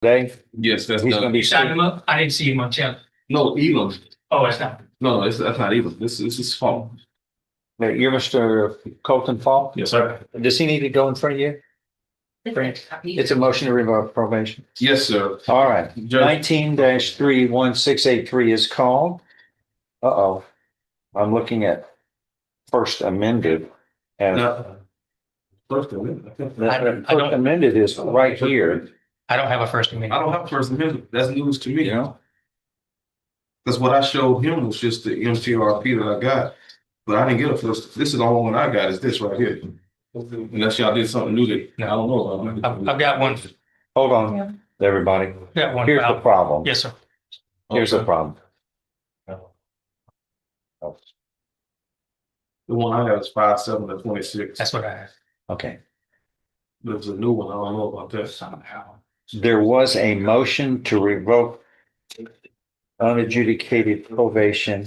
today. Yes, that's He's going to done. be You signed speaking. him up? I didn't see him on chat. No, Elam. Oh, it's not. No, that's not Elam. This is his fault. You're Mr. Colton Falk. Yes, sir. Does he need to go in front of you? It's a motion to revoke probation. Yes, sir. All right. Judge. 19-31683 is called. Uh-oh. I'm looking at first amended. And No. First Amendment. the first amended is right here, I don't have a first I amendment. don't have First Amendment. That's news to me. you know? Because what I showed him was just the MTRP that I got. But I didn't get a first. This is the only one I got is this right here. Unless y'all did something new that I don't know about. I've got one. Hold on, everybody. Got one. Here's the filed. problem. Yes, sir. Here's the Okay. problem. The one I have is 5/7/26. That's what I have. Okay. There's a new one. I don't know about that. Somehow. There was a motion to revoke unadjudicated probation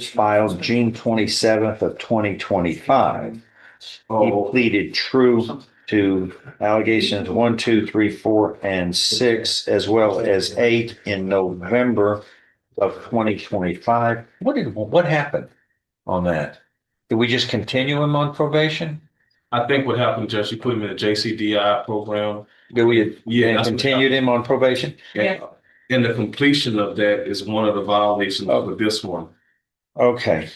filed June 27th of 2025. He Oh, pleaded true to allegations 1, 2, 3, 4, and 6, as well as 8 in November of 2025. What happened on that? Did we just continue him on probation? I think what happened, Judge, you put him in a JCDI program. Did we Yeah, and that's what continued him on probation? Yeah. And the completion of that is one of the violations of this one. Okay.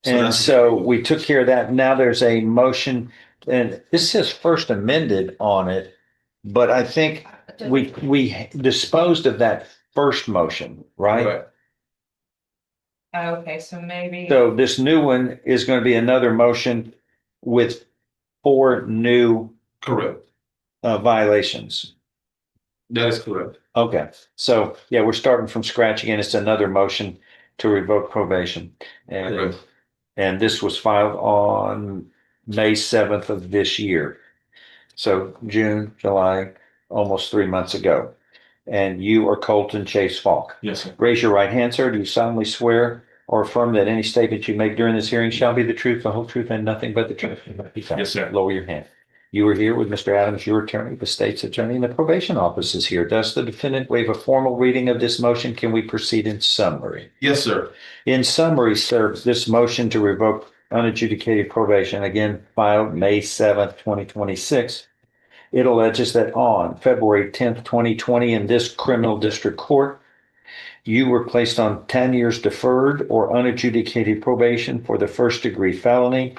So And that's- so we took care of that. Now there's a motion, and this says first amended on it, but I think we disposed of that first motion, right? Okay, so maybe. So this new one is going to be another motion with 4 new Correct. violations. That is correct. Okay, so yeah, we're starting from scratch again. It's another motion to revoke probation. And, Correct. and this was filed on May 7th of this year. So June, July, almost 3 months ago. And you are Colton Chase Falk. Yes, sir. Raise your right hand, sir. Do you solemnly swear or affirm that any statement you make during this hearing shall be the truth, the whole truth, and nothing but the truth? Yes, sir. Lower your hand. You are here with Mr. Adams, your attorney, the state's attorney, and the probation office is here. Does the defendant waive a formal reading of this motion? Can we proceed in summary? Yes, sir. In summary, sir, this motion to revoke unadjudicated probation, again filed May 7th, 2026. It alleges that on February 10th, 2020, in this criminal district court, you were placed on 10 years deferred or unadjudicated probation for the first degree felony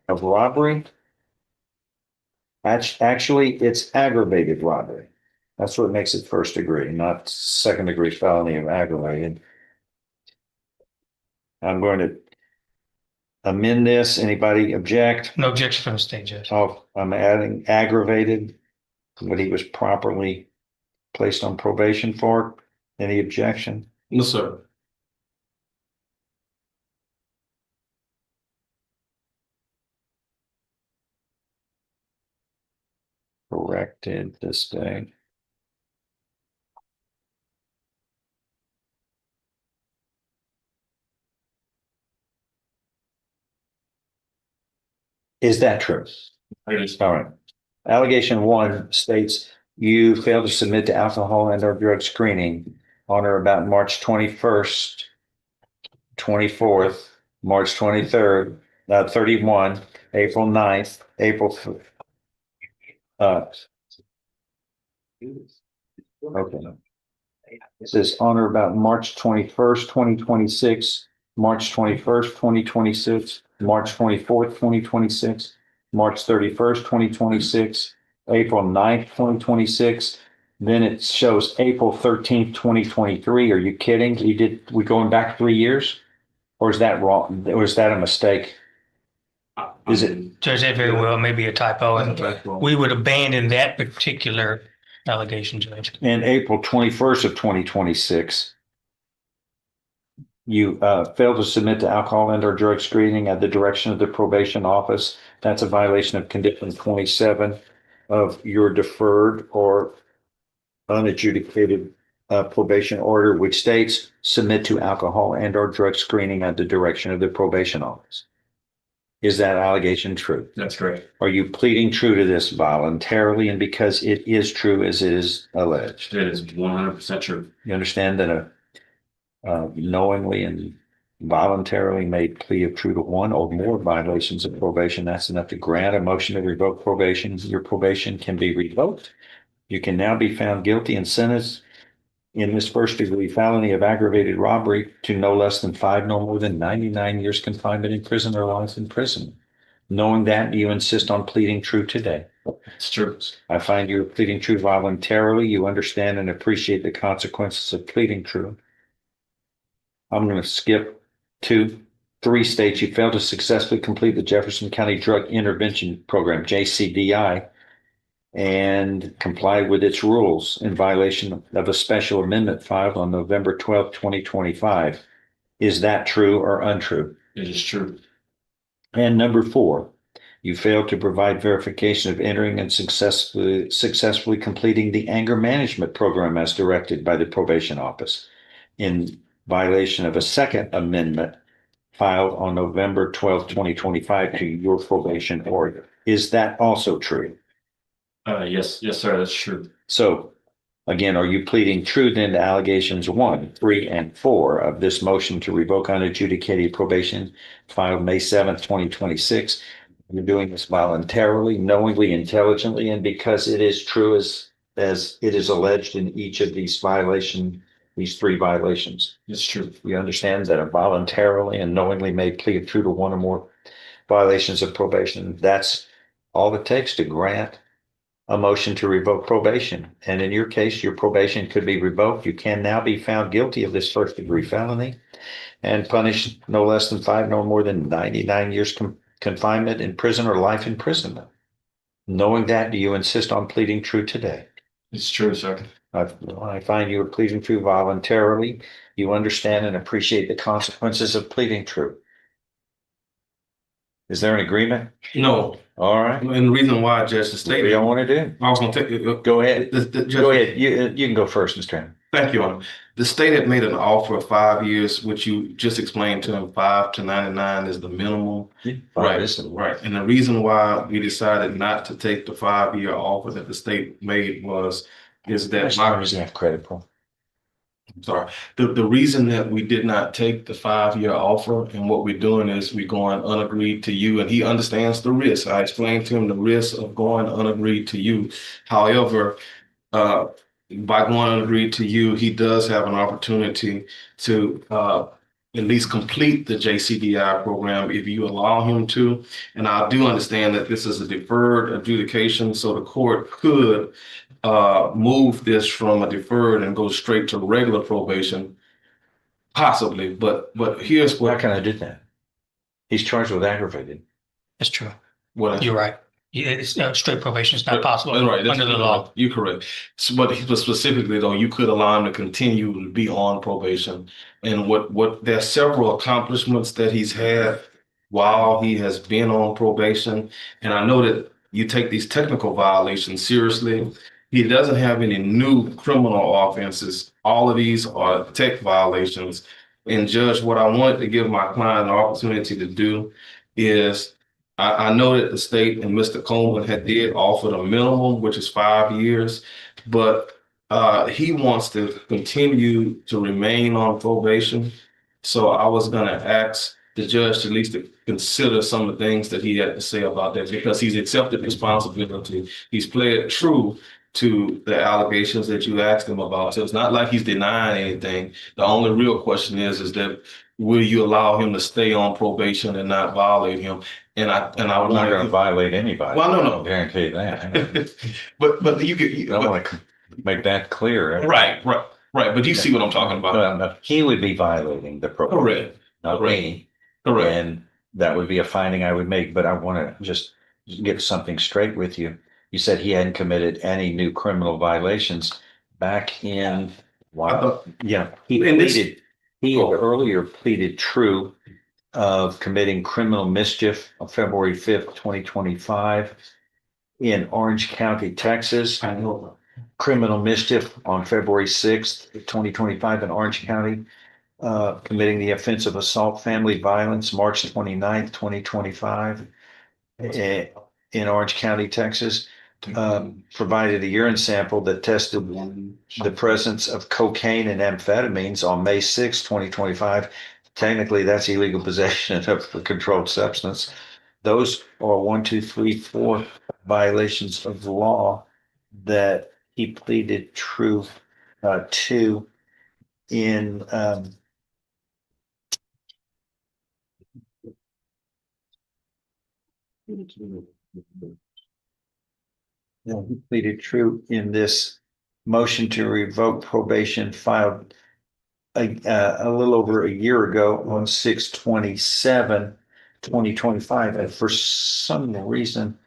of robbery. Actually, it's aggravated robbery. That's what makes it first degree, not second degree felony of aggravated. I'm going to amend this. Anybody object? No objection from the state judge. Oh, I'm adding aggravated, what he was properly placed on probation for. Any objection? No, sir. Corrected this day. Is that true? All right. Allegation 1 states you failed to submit to alcohol and or drug screening on or about March 21st, 24th, March 23rd, 31, April 9th, okay. It says on or about March 21st, 2026, March 21st, 2026, March 24th, 2026, March 31st, 2026, April 9th, 2026. Then it shows April 13th, 2023. Are you kidding? We going back 3 years? Or is that wrong? Or is that a mistake? Is it? Judge, that very well may be a typo, and we would abandon that particular allegation, Judge. And April 21st of 2026, you failed to submit to alcohol and or drug screening at the direction of the probation office. That's a violation of condition 27 of your deferred or unadjudicated probation order, which states submit to alcohol and or drug screening at the direction of the probation office. Is that allegation true? That's correct. Are you pleading true to this voluntarily and because it is true as it is alleged? It is 100% true. You understand that a knowingly and voluntarily made plea of true to one or more violations of probation, that's enough to grant a motion to revoke probation. Your probation can be revoked. You can now be found guilty and sentenced in this first degree felony of aggravated robbery to no less than 5, no more than 99 years confinement in prison or life in prison. Knowing that, you insist on pleading true today. It's true. I find you are pleading true voluntarily. You understand and appreciate the consequences of pleading true. I'm going to skip 2. 3 states you failed to successfully complete the Jefferson County Drug Intervention Program, JCDI, and comply with its rules in violation of a special amendment filed on November 12th, 2025. Is that true or untrue? It is true. And number 4, you failed to provide verification of entering and successfully completing the anger management program as directed by the probation office in violation of a second amendment filed on November 12th, 2025 to your probation order. Is that also true? Yes, sir. That's true. So again, are you pleading true then to allegations 1, 3, and 4 of this motion to revoke unadjudicated probation filed May 7th, 2026? You're doing this voluntarily, knowingly, intelligently, and because it is true as it is alleged in each of these 3 violations. It's true. You understand that a voluntarily and knowingly made plea of true to one or more violations of probation, that's all it takes to grant a motion to revoke probation. And in your case, your probation could be revoked. You can now be found guilty of this first degree felony and punished no less than 5, no more than 99 years confinement in prison or life imprisonment. Knowing that, do you insist on pleading true today? It's true, sir. I find you are pleading true voluntarily. You understand and appreciate the consequences of pleading true. Is there an agreement? No, All right. and the reason why, Judge, the What do state, you want to do? I was gonna take, Go ahead. Judge, Go ahead. You can go first, Mr. Hammond. thank you, Honor. The state had made an offer of 5 years, which you just explained to them, 5 to 99 is the minimum. Right. And the reason why we decided not to take the 5-year offer that the state made is that Doesn't have credit for. sorry. The reason that we did not take the 5-year offer and what we're doing is we're going unagreed to you, and he understands the risk. I explained to him the risk of going unagreed to you. However, by going unagreed to you, he does have an opportunity to at least complete the JCDI program if you allow him to. And I do understand that this is a deferred adjudication, so the court could move this from a deferred and go straight to regular probation, possibly. But here's How what can I do that? He's charged with aggravated. It's true. what You're right. Yeah, it's straight probation is not possible That's right. That's under the law. You're correct. So, but specifically though, you could allow him to continue to be on probation. And what there's several accomplishments that he's had while he has been on probation. And I know that you take these technical violations seriously. He doesn't have any new criminal offenses. All of these are tech violations. And Judge, what I wanted to give my client an opportunity to do is I know that the state and Mr. Coleman did offer a minimum, which is 5 years, but he wants to continue to remain on probation. So I was going to ask the judge to at least to consider some of the things that he had to say about that, because he's accepted responsibility. He's played true to the allegations that you asked him about. So it's not like he's denying anything. The only real question is that will you allow him to stay on probation and not violate him? And I'm not going to violate anybody. Well, no. I guarantee that. but I want to make that clear. Right. But you see what I'm talking about? No, he would be violating the program. Correct. Not me. Correct. And that would be a finding I would make. But I want to just get something straight with you. You said he hadn't committed any new criminal violations back in. He had earlier pleaded true of committing criminal mischief on February 5th, 2025 in Orange County, Texas. I know. Criminal mischief on February 6th, 2025 in Orange County. committing the offense of assault, family violence, March 29th, 2025, in Orange County, Texas. Provided a urine sample that tested the presence of cocaine and amphetamines on May 6, 2025. Technically, that's illegal possession of a controlled substance. Those are 1, 2, 3, 4 violations of the law that he pleaded true to in he pleaded true in this motion to revoke probation filed a little over a year ago on 6/27/2025. And for some reason,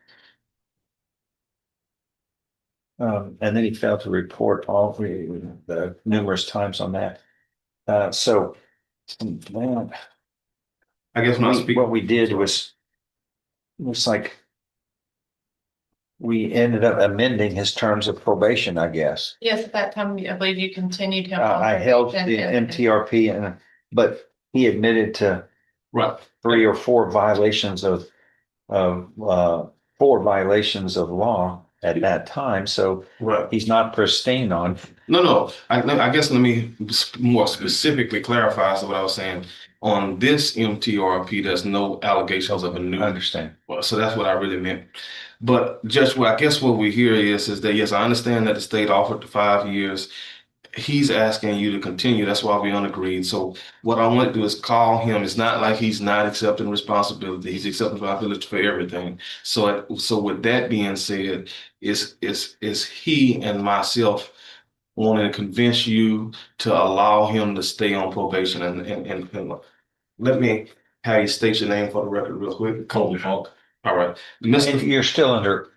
and then he failed to report all the numerous times on that. So man, I guess when I speak. what we did was like we ended up amending his terms of probation, I guess. Yes, at that time, I believe you continued him. on I held the probation and- MTRP but he admitted to Right. 3 or 4 violations of 4 violations of law at that time. So Right. he's not pristine on. No. I guess let me more specifically clarify what I was saying. On this MTRP, there's no allegations of a new. I understand. Well, so that's what I really meant. But Judge, I guess what we hear is that, yes, I understand that the state offered the 5 years. He's asking you to continue. That's why we unagreed. So what I want to do is call him. It's not like he's not accepting responsibility. He's accepting responsibility for everything. So with that being said, is he and myself wanting to convince you to allow him to stay on probation and let me have you state your name for the record real quick. Colton Falk. All right. And Mr. you're still under,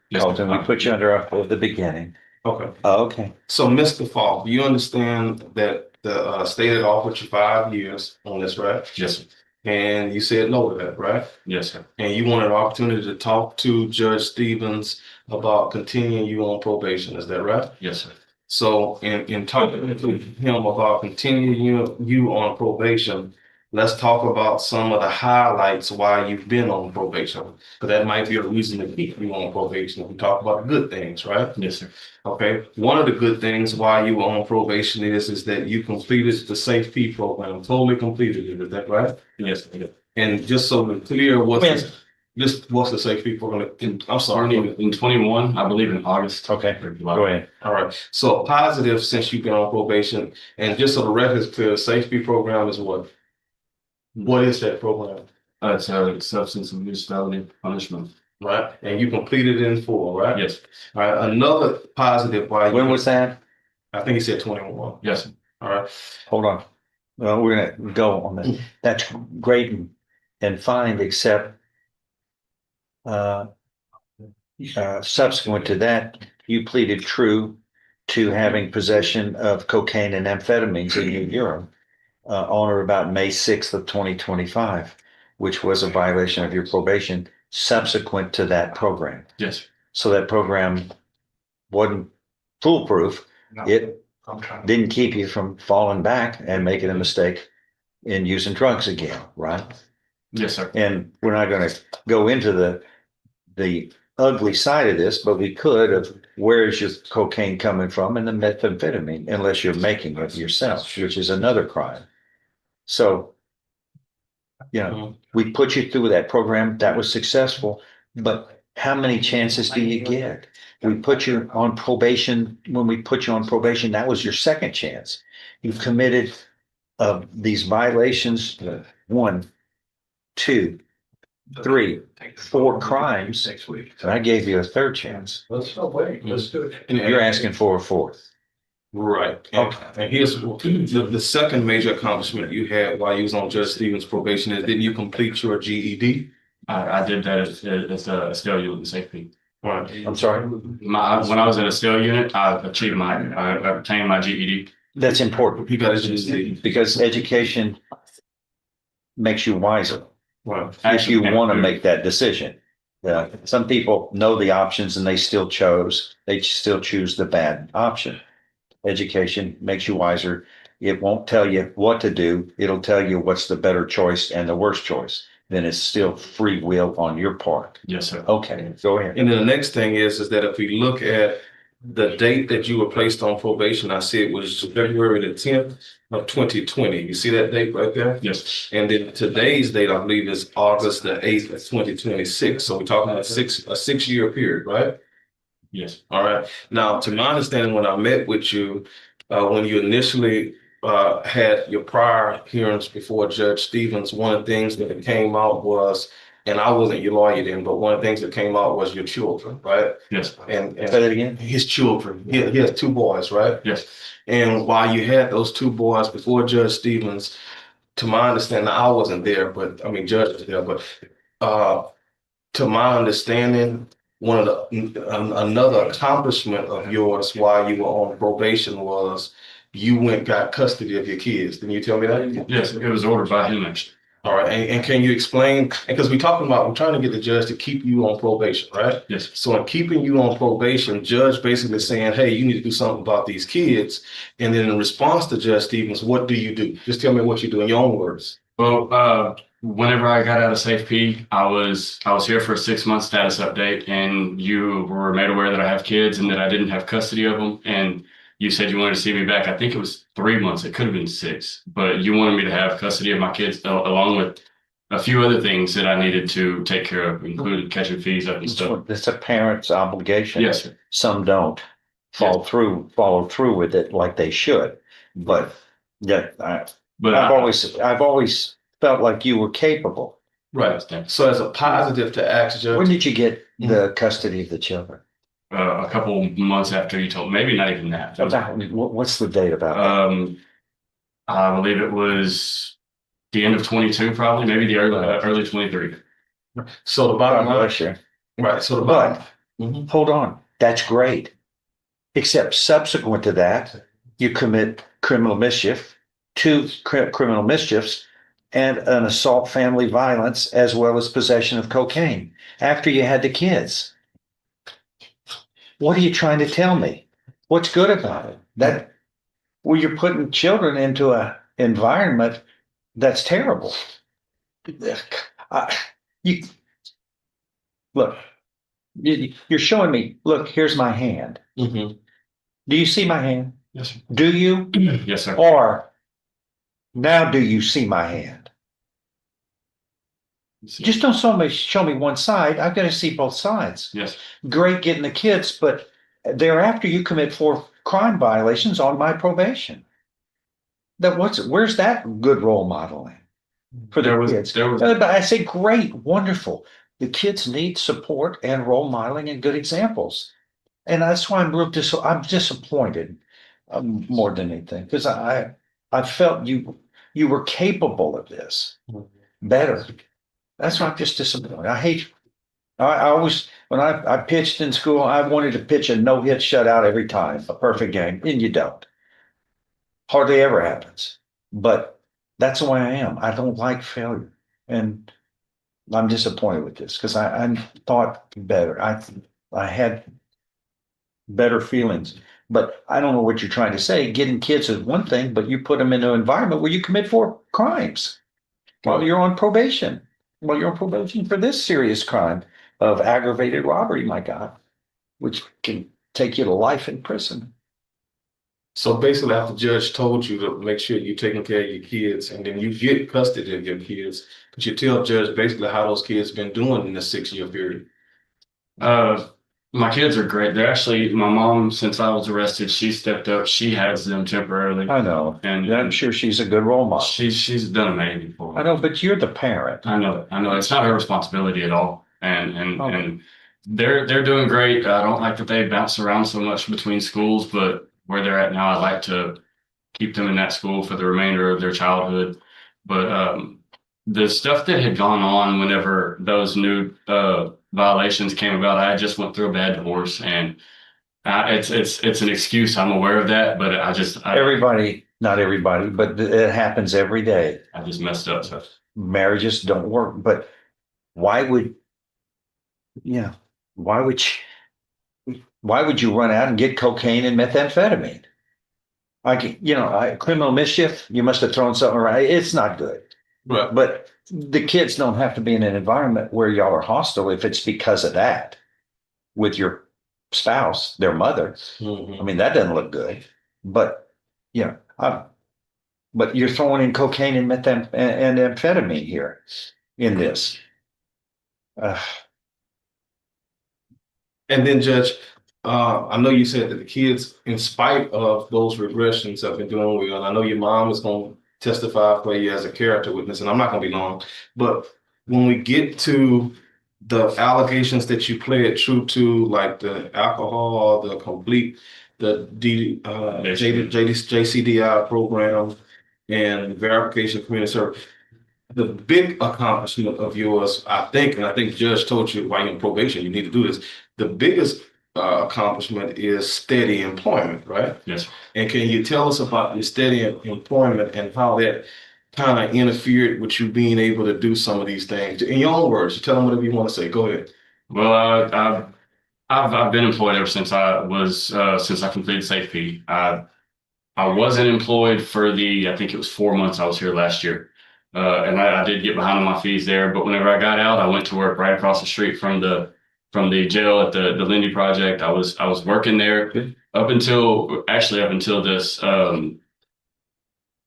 Yes, Colton, we put you under at the beginning. Okay. Okay. So, Mr. Falk, you understand that the state had offered you 5 years on this, right? Yes, sir. And you said no to that, right? Yes, sir. And you wanted an opportunity to talk to Judge Stevens about continuing you on probation. Is that right? Yes, sir. So in talking to him about continuing you on probation, let's talk about some of the highlights why you've been on probation. Because that might be a reason to keep you on probation. We talk about the good things, right? Yes, sir. Okay. One of the good things why you were on probation is that you completed the Safe P program, totally completed it. Is that right? Yes, sir. And just so we're clear, When? what's the Safe P program? I'm sorry. In 21, I believe in August. Okay. Go ahead. All right. So positive since you've been on probation, and just so the record is clear, the safety program is what? What is that program? It's a substance abuse felony punishment. Right. And you completed it in full, right? Yes. All right. Another positive why When was that? I think he said 21. Yes, sir. All right. Hold on. Well, we're gonna go on that. That's great and fine, except subsequent to that, you pleaded true to having possession of cocaine and amphetamines in your urine on or about May 6th of 2025, which was a violation of your probation subsequent to that program. Yes. So that program wasn't foolproof. It didn't keep you from falling back and making a mistake in using drugs again, right? Yes, sir. And we're not going to go into the ugly side of this, but we could of where is your cocaine coming from and the methamphetamine, unless you're making it yourself, which is another crime. So, we put you through that program. That was successful, but how many chances do you get? We put you on probation. When we put you on probation, that was your second chance. You've committed these violations, 1, 2, 3, 4 crimes, and I gave you a third chance. Let's not wait, let's do it. And You're asking for a fourth. Right. And here's the second major accomplishment you had while you was on Judge Stevens' probation is didn't you complete your GED? I did that as a Estelle unit in safety. Right. I'm sorry. When I was in a Estelle unit, I obtained my GED. That's important You got a GED. because education makes you wiser Right. if you want to make that decision. Some people know the options and they still choose the bad option. education makes you wiser. It won't tell you what to do. It'll tell you what's the better choice and the worst choice. Then it's still free will on your part. Yes, sir. Okay, go ahead. And then the next thing is that if we look at the date that you were placed on probation, I see it was February the 10th of 2020. You see that date right there? Yes. And then today's date, I believe, is August the 8th of 2026. So we're talking about a 6 year period, right? Yes. All right. Now, to my understanding, when I met with you, when you initially had your prior hearings before Judge Stevens, one of the things that came out was, and I wasn't your lawyer then, but one of the things that came out was your children, right? Yes. And Say that again. his children. He has two boys, right? Yes. And while you had those two boys before Judge Stevens, to my understanding, I wasn't there, but I mean, Judge was there, but to my understanding, one of another accomplishment of yours while you were on probation was you got custody of your kids. Didn't you tell me that? Yes. It was ordered by him, actually. All right. And can you explain? Because we're trying to get the judge to keep you on probation, right? Yes. So in keeping you on probation, judge basically saying, hey, you need to do something about these kids. And then in response to Judge Stevens, what do you do? Just tell me what you do in your own words. Well, whenever I got out of safety, I was here for a 6-month status update, and you were made aware that I have kids and that I didn't have custody of them. And you said you wanted to see me back. I think it was 3 months. It could have been 6, but you wanted me to have custody of my kids along with a few other things that I needed to take care of, including catching fees up and stuff. It's a parent's obligation. Yes, sir. Some don't follow through with it like they should. But yeah, But I've always felt like you were capable. Right. So as a positive to ask Judge. When did you get the custody of the children? a couple months after you told, maybe not even that. What's the date about that? I believe it was the end of 22, probably, maybe the early 23. So the bottom God line, bless you. right? So the But bottom. hold on, that's great. Except subsequent to that, you commit criminal mischief, two criminal mischiefs, and an assault, family violence, as well as possession of cocaine after you had the kids. What are you trying to tell me? What's good about it? That, well, you're putting children into an environment that's terrible. You look. You're showing me. Look, here's my hand. Mhm. Do you see my hand? Yes, sir. Do you? Yes, sir. Or now do you see my hand? Just don't show me one side. I've got to see both sides. Yes. Great getting the kids, but thereafter you commit 4 crime violations on my probation. Where's that good role modeling for the kids? But I say great, wonderful. The kids need support and role modeling and good examples. And that's why I'm disappointed more than anything, because I felt you were capable of this better. That's why I'm just disappointed. I always, when I pitched in school, I wanted to pitch a no-hit shutout every time, a perfect game, and you don't. Hardly ever happens. But that's the way I am. I don't like failure. And I'm disappointed with this because I thought better. I had better feelings. But I don't know what you're trying to say. Getting kids is one thing, but you put them in an environment where you commit 4 crimes while you're on probation. Well, you're on probation for this serious crime of aggravated robbery, my God, which can take you to life in prison. So basically, after the judge told you to make sure you're taking care of your kids, and then you get custody of your kids, but you tell judge basically how those kids been doing in this 6-year period. My kids are great. They're actually, my mom, since I was arrested, she stepped up. She has them temporarily. I know. And I'm sure she's a good role model. She's done amazing for me. I know, but you're the parent. I know. It's not her responsibility at all. And they're doing great. I don't like that they bounce around so much between schools, but where they're at now, I like to keep them in that school for the remainder of their childhood. But the stuff that had gone on whenever those new violations came about, I just went through a bad divorce, and it's an excuse. I'm aware of that, but Everybody, not everybody, but it happens every day. I just messed up. So. Marriages don't work, but why would you run out and get cocaine and methamphetamine? Like, criminal mischief, you must have thrown something around. It's not good. Right. But the kids don't have to be in an environment where y'all are hostile if it's because of that with your spouse, their mother. I mean, that doesn't look good. But, but you're throwing in cocaine and and amphetamine here in this. And then Judge, I know you said that the kids, in spite of those regressions, have been doing well. And I know your mom is going to testify for you as a character witness, and I'm not going to be long. But when we get to the allegations that you pled true to, like the alcohol, JCDI program, and verification of community service, the big accomplishment of yours, I think, and I think Judge told you while you're on probation, you need to do this. The biggest accomplishment is steady employment, right? Yes. And can you tell us about your steady employment and how that kind of interfered with you being able to do some of these things? In your own words, tell them whatever you want to say. Go ahead. Well, I've been employed ever since since I completed safety. I wasn't employed for I think it was 4 months I was here last year. And I did get behind on my fees there, but whenever I got out, I went to work right across the street from the jail at the Lindy Project. I was working there up until this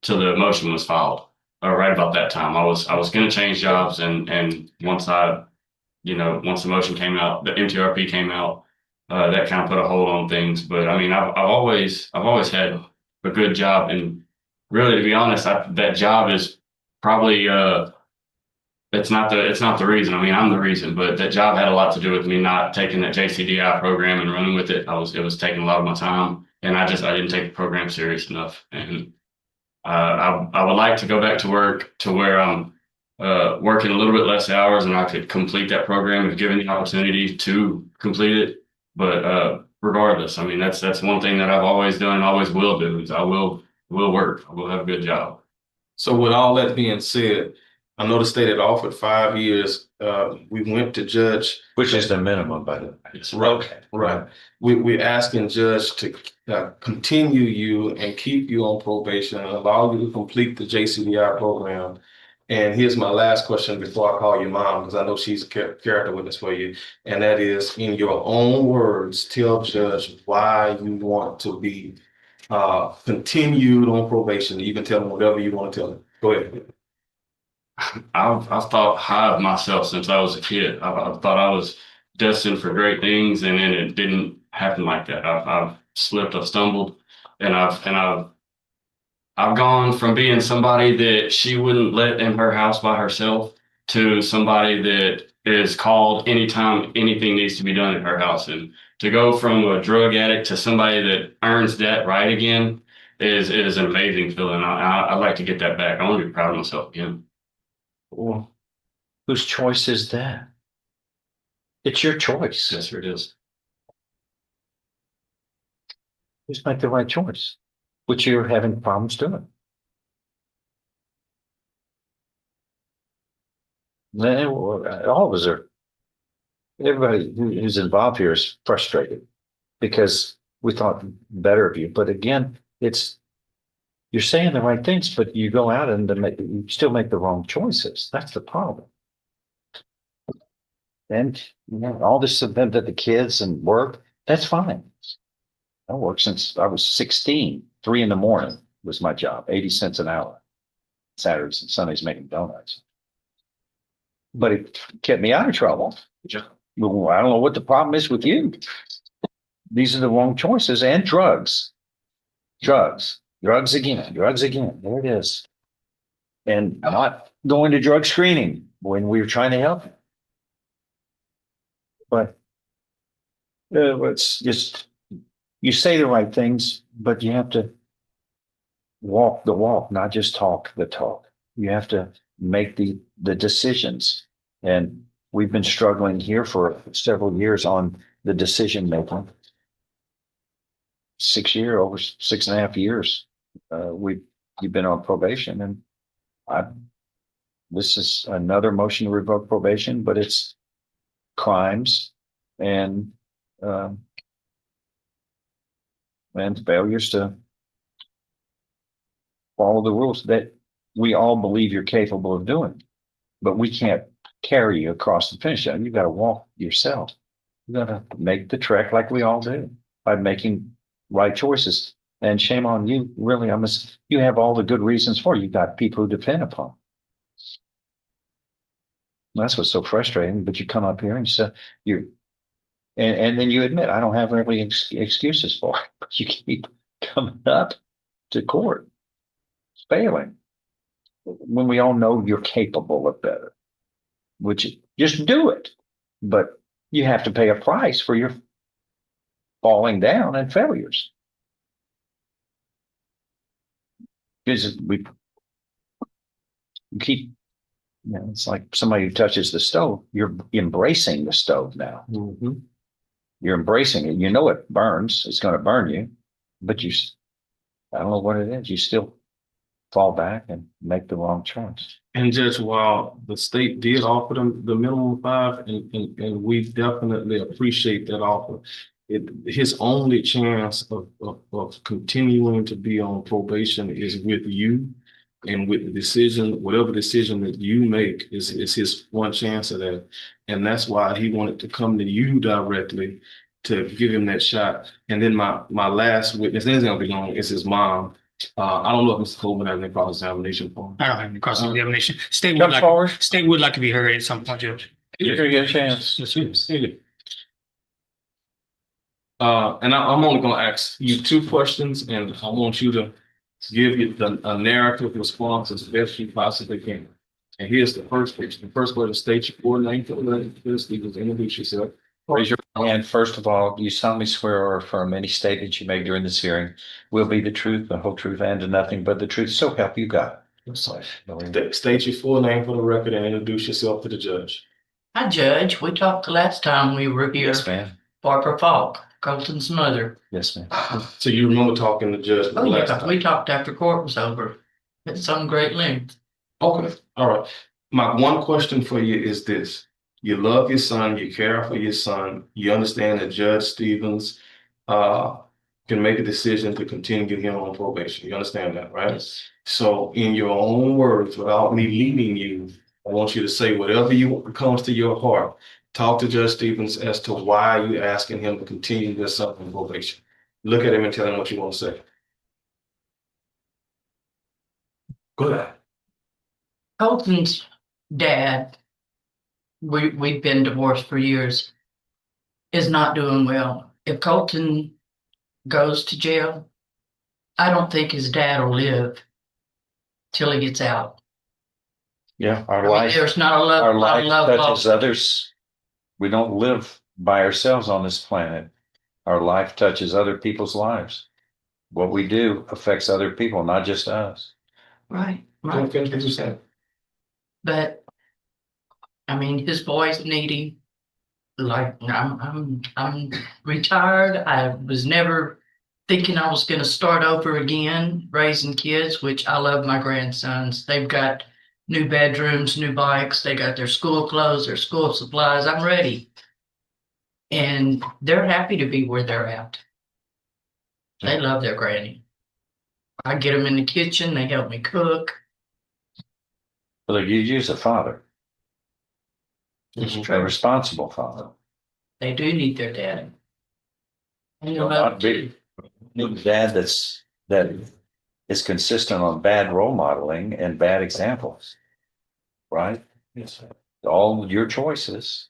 till the motion was filed. Right about that time, I was going to change jobs, and once once the motion came out, the MTRP came out, that kind of put a hold on things. But I mean, I've always had a good job, and really, to be honest, that job is probably it's not the reason. I mean, I'm the reason, but that job had a lot to do with me not taking that JCDI program and running with it. It was taking a lot of my time, and I didn't take the program serious enough. And I would like to go back to work to where I'm working a little bit less hours and I could complete that program if given the opportunity to complete it. But regardless, I mean, that's one thing that I've always done and always will do is I will work. I will have a good job. So with all that being said, I know the state had offered 5 years. We went to Judge. Which is the minimum, by the way. Right. Okay. Right. We're asking Judge to continue you and keep you on probation and allow you to complete the JCDI program. And here's my last question before I call your mom, because I know she's a character witness for you. And that is, in your own words, tell Judge why you want to be continued on probation. You can tell them whatever you want to tell them. Go ahead. I've thought high of myself since I was a kid. I thought I was destined for great things, and then it didn't happen like that. I've slipped, I've stumbled, and I've gone from being somebody that she wouldn't let in her house by herself to somebody that is called anytime anything needs to be done in her house. And to go from a drug addict to somebody that earns that right again is an amazing feeling. I'd like to get that back. I want to be proud of myself again. Well, whose choice is that? It's your choice. Yes, sir, it is. Just make the right choice, which you're having problems doing. Then all of us are. Everybody who's involved here is frustrated because we thought better of you. But again, you're saying the right things, but you go out and you still make the wrong choices. That's the problem. And all this event that the kids and work, that's fine. I worked since I was 16. 3 a.m. was my job, 80 cents an hour. Saturdays and Sundays making donuts. But it kept me out of trouble. Well, I don't know what the problem is with you. These are the wrong choices. And drugs again. There it is. And not going to drug screening when we were trying to help. But it's just, you say the right things, but you have to walk the walk, not just talk the talk. You have to make the decisions. And we've been struggling here for several years on the decision making. Over 6.5 years. You've been on probation, and this is another motion to revoke probation, but it's crimes and failures to follow the rules that we all believe you're capable of doing. But we can't carry you across the finish line. You got to walk yourself. You got to make the trek like we all do by making right choices. And shame on you, really. You have all the good reasons for it. You got people who depend upon. That's what's so frustrating. But you come up here and say and then you admit I don't have really excuses for it. But you keep coming up to court, failing when we all know you're capable of better. Which just do it, but you have to pay a price for your falling down and failures. Because we keep, it's like somebody who touches the stove, you're embracing the stove now. Mm-hmm. You're embracing it. You know it burns, it's going to burn you, but I don't know what it is. You still fall back and make the wrong choice. And Judge, while the state did offer them the minimum 5, and we definitely appreciate that offer, his only chance of continuing to be on probation is with you, and with the decision, whatever decision that you make is his one chance of that. And that's why he wanted to come to you directly to give him that shot. And then my last witness, and it's gonna be long, is his mom. I don't know if Mr. Coleman has any cross-examination for him. I don't have any cross-examination. State Come forward. would like to be heard at some point, Judge. You get a chance. And I'm only gonna ask you 2 questions, and I want you to give you a narrative response as best you possibly can. And here's the first question. The first question: state your full name for the record. Introduce yourself. Raise your hand. First of all, do you solemnly swear or affirm any statements you make during this hearing will be the truth, the whole truth, and nothing but the truth? So help you God. State your full name for the record and introduce yourself to the judge. Hi, Judge. We talked the last time we were here. Yes, ma'am. Barbara Falk, Colton's mother. Yes, ma'am. So you remember talking to the judge the Oh, last yeah, time? we talked after court was over at some great length. Okay, all right. My one question for you is this. You love your son, you care for your son, you understand that Judge Stevens can make a decision to continue him on probation. You understand that, right? Yes. So in your own words, without me leading you, I want you to say whatever comes to your heart. Talk to Judge Stevens as to why you're asking him to continue this up on probation. Look at him and tell him what you want to say. Go ahead. Colton's dad, we've been divorced for years, is not doing well. If Colton goes to jail, I don't think his dad will live till he gets out. Yeah, I mean, there's not a lot our of life love touches lost. others. We don't live by ourselves on this planet. Our life touches other people's lives. What we do affects other people, not just us. Right, Don't right. finish what you said. But I mean, his boys need him. Like I'm retired. I was never thinking I was going to start over again raising kids, which I love my grandsons. They've got new bedrooms, new bikes. They got their school clothes, their school supplies. I'm ready. And they're happy to be where they're at. They love their granny. I get them in the kitchen. They help me cook. But you use a father, It's a true. responsible father. They do need their daddy. And Well, love not big. too. Dad that is consistent on bad role modeling and bad examples. Right? Yes. All your choices.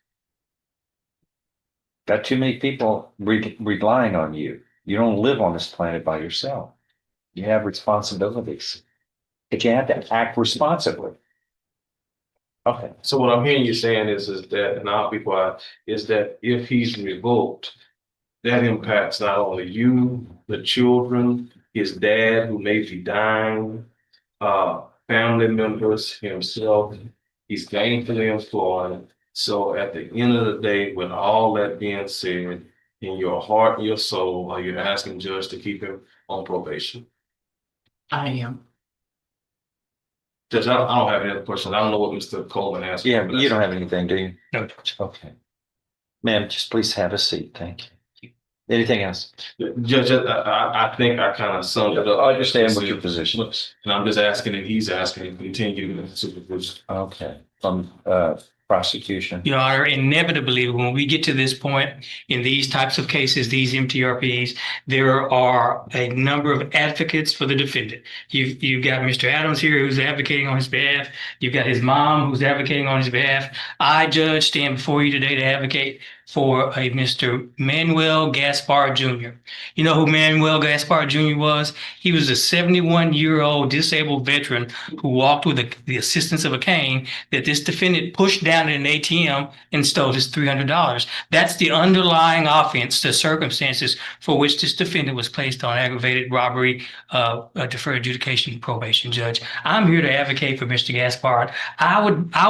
Got too many people relying on you. You don't live on this planet by yourself. You have responsibilities. But you have to act responsibly. Okay. So what I'm hearing you saying is that, and I'll be quiet, is that if he's revoked, that impacts not only you, the children, his dad who may be dying, family members, himself. He's gainfully employed. So at the end of the day, with all that being said, in your heart and your soul, are you asking Judge to keep him on probation? I am. Judge, I don't have any other questions. I don't know what Mr. Coleman asked. Yeah, you don't have anything, do you? No. Okay. Ma'am, just please have a seat. Thank you. Anything else? Judge, I think I kind of summed it up. I understand what your position is. And I'm just asking, and he's asking, to continue the supervision. Okay, from prosecution. Your Honor, inevitably, when we get to this point in these types of cases, these MTRPs, there are a number of advocates for the defendant. You've got Mr. Adams here who's advocating on his behalf. You've got his mom who's advocating on his behalf. I, Judge, stand before you today to advocate for a Mr. Manuel Gaspar Jr. You know who Manuel Gaspar Jr. was? He was a 71-year-old disabled veteran who walked with the assistance of a cane that this defendant pushed down in an ATM and stole his $300. That's the underlying offense, the circumstances for which this defendant was placed on aggravated robbery, deferred adjudication probation, Judge. I'm here to advocate for Mr. Gaspard. I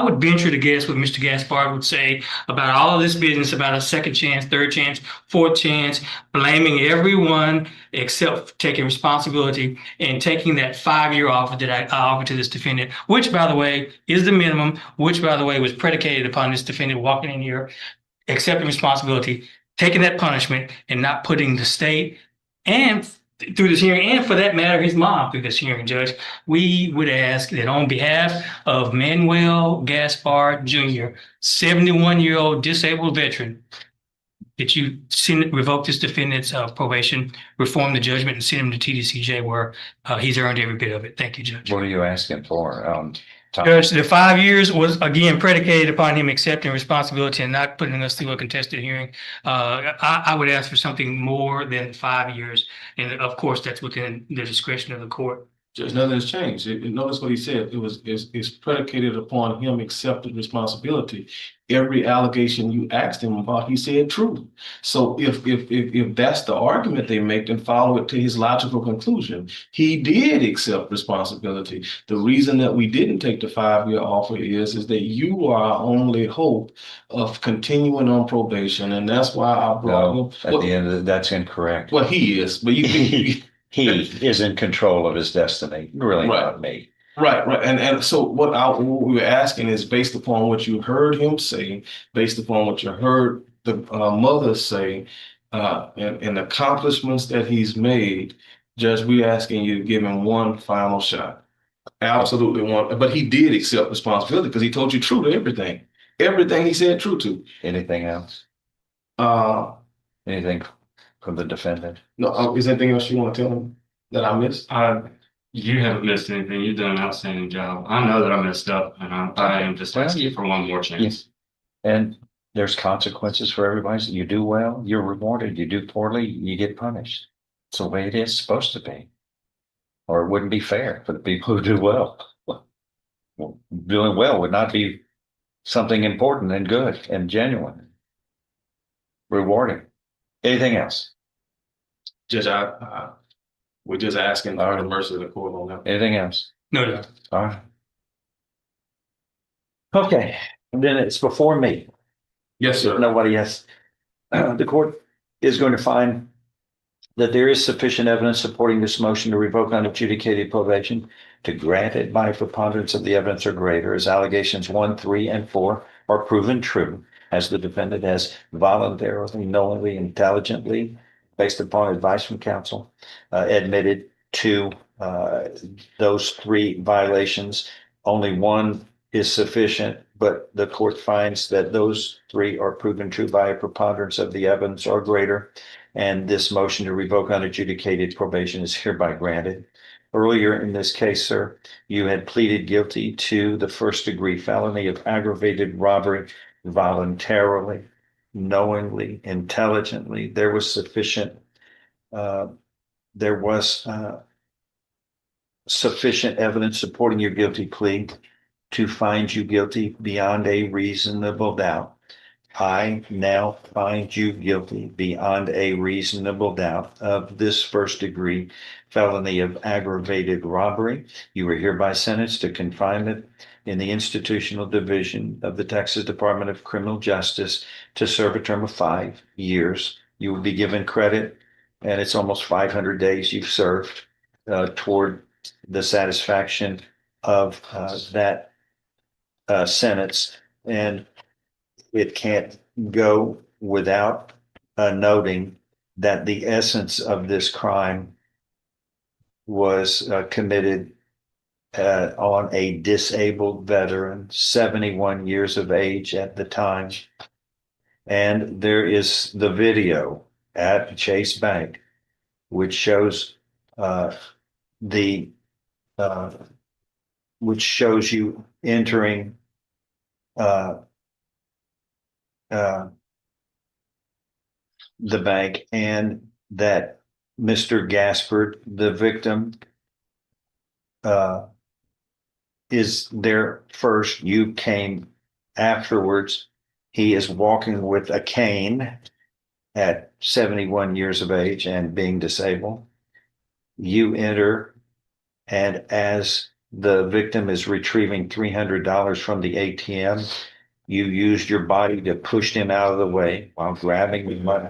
would venture to guess what Mr. Gaspard would say about all of this business about a second chance, third chance, fourth chance, blaming everyone except taking responsibility and taking that 5-year offer that I offered to this defendant, which, by the way, is the minimum, which, by the way, was predicated upon this defendant walking in here, accepting responsibility, taking that punishment, and not putting the state and through this hearing, and for that matter, his mom through this hearing, Judge. We would ask that on behalf of Manuel Gaspar Jr., 71-year-old disabled veteran, that you revoke this defendant's probation, reform the judgment, and send him to TDCJ where he's earned every bit of it. Thank you, Judge. What are you asking for? Tom? Judge, the 5 years was again predicated upon him accepting responsibility and not putting us through a contested hearing. I would ask for something more than 5 years, and of course, that's within the discretion of the court. Judge, nothing has changed. Notice what he said. It's predicated upon him accepting responsibility. Every allegation you asked him about, he said true. So if that's the argument they make, then follow it to his logical conclusion. He did accept responsibility. The reason that we didn't take the 5-year offer is that you are our only hope of continuing on probation, and that's why I brought No, him. at the end of it, that's incorrect. Well, he is, but you can. He is in control of his destiny, really not me. Right. And so what we were asking is based upon what you heard him say, based upon what you heard the mother say, and accomplishments that he's made, Judge, we're asking you to give him one final shot. Absolutely one. But he did accept responsibility because he told you true to everything. Everything he said true to. Anything else? Anything from the defendant? No, is there anything else you want to tell him that I missed? You haven't missed anything. You've done an outstanding job. I know that I messed up, and I am just asking for one more chance. And there's consequences for everybody. You do well, you're rewarded. You do poorly, you get punished. It's the way it is supposed to be. Or it wouldn't be fair for the people who do well. Doing well would not be something important and good and genuine. Rewarding. Anything else? Judge, we're just asking for the mercy of the court on that. Anything else? No, Judge. All right. Okay, and then it's before me. Yes, sir. Nobody else. The court is going to find that there is sufficient evidence supporting this motion to revoke unadjudicated probation, to grant it by preponderance of the evidence or greater, as allegations 1, 3, and 4 are proven true, as the defendant has voluntarily, knowingly, intelligently, based upon advice from counsel, admitted to those 3 violations. Only 1 is sufficient, but the court finds that those 3 are proven true by a preponderance of the evidence or greater, and this motion to revoke unadjudicated probation is hereby granted. Earlier in this case, sir, you had pleaded guilty to the first-degree felony of aggravated robbery voluntarily, knowingly, intelligently. There was sufficient evidence supporting your guilty plea to find you guilty beyond a reasonable doubt. I now find you guilty beyond a reasonable doubt of this first-degree felony of aggravated robbery. You are hereby sentenced to confinement in the institutional division of the Texas Department of Criminal Justice to serve a term of 5 years. You will be given credit, and it's almost 500 days you've served toward the satisfaction of that sentence. And it can't go without noting that the essence of this crime was committed on a disabled veteran, 71 years of age at the time. And there is the video at Chase Bank, which shows the which shows you entering the bank, and that Mr. Gaspard, the victim, is there first. You came afterwards. He is walking with a cane at 71 years of age and being disabled. You enter, and as the victim is retrieving $300 from the ATM, you used your body to push him out of the way while grabbing the money.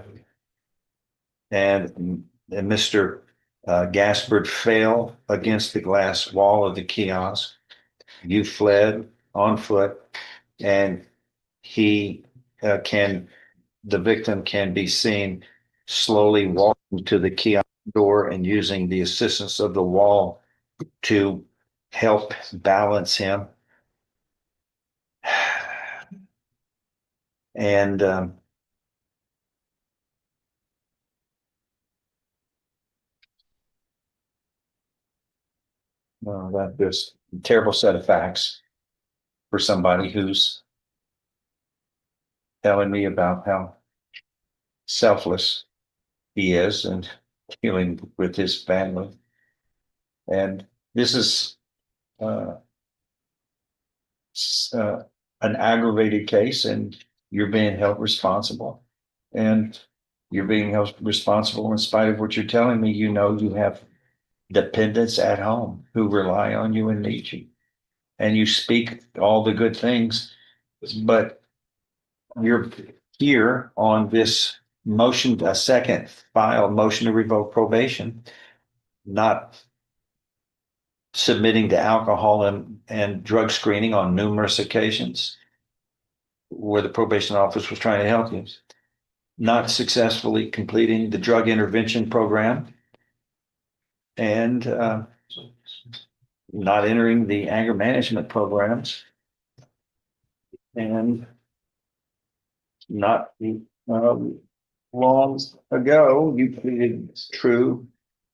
And Mr. Gaspard fell against the glass wall of the kiosk. You fled on foot, and the victim can be seen slowly walking to the kiosk door and using the assistance of the wall to help balance him. And well, that there's a terrible set of facts for somebody who's telling me about how selfless he is and dealing with his family. And this is an aggravated case, and you're being held responsible. And you're being held responsible in spite of what you're telling me. You know, you have dependents at home who rely on you and need you. And you speak all the good things, but you're here on this motion, a second file motion to revoke probation, not submitting to alcohol and drug screening on numerous occasions where the probation office was trying to help you, not successfully completing the drug intervention program, and not entering the anger management programs, and not long ago you pleaded true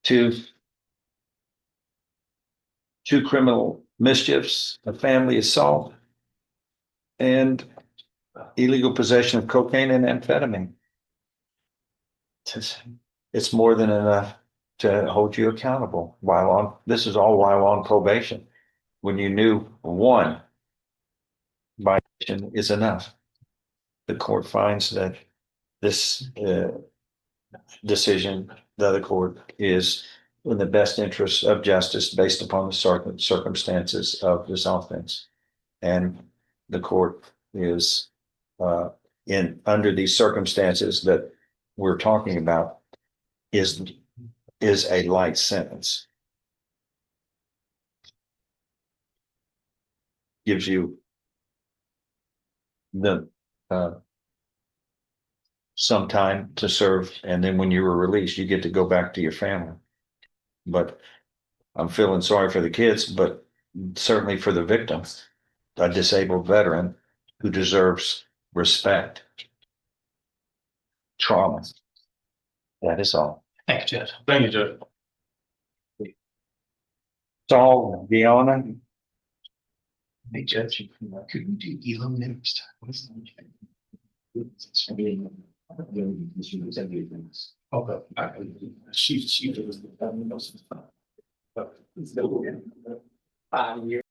to two criminal mischiefs, a family assault, and illegal possession of cocaine and amphetamine. It's more than enough to hold you accountable this is all while on probation, when you knew one violation is enough. The court finds that this decision, the other court, is in the best interest of justice based upon the circumstances of this offense. And the court is under these circumstances that we're talking about is a light sentence. Gives you the some time to serve, and then when you were released, you get to go back to your family. But I'm feeling sorry for the kids, but certainly for the victim, a disabled veteran who deserves respect. Trauma. That is all. Thank you, Judge. Thank you, Judge. Saul Viana. Hey, Judge, could we do Elo next time? Okay. She was. 5 years.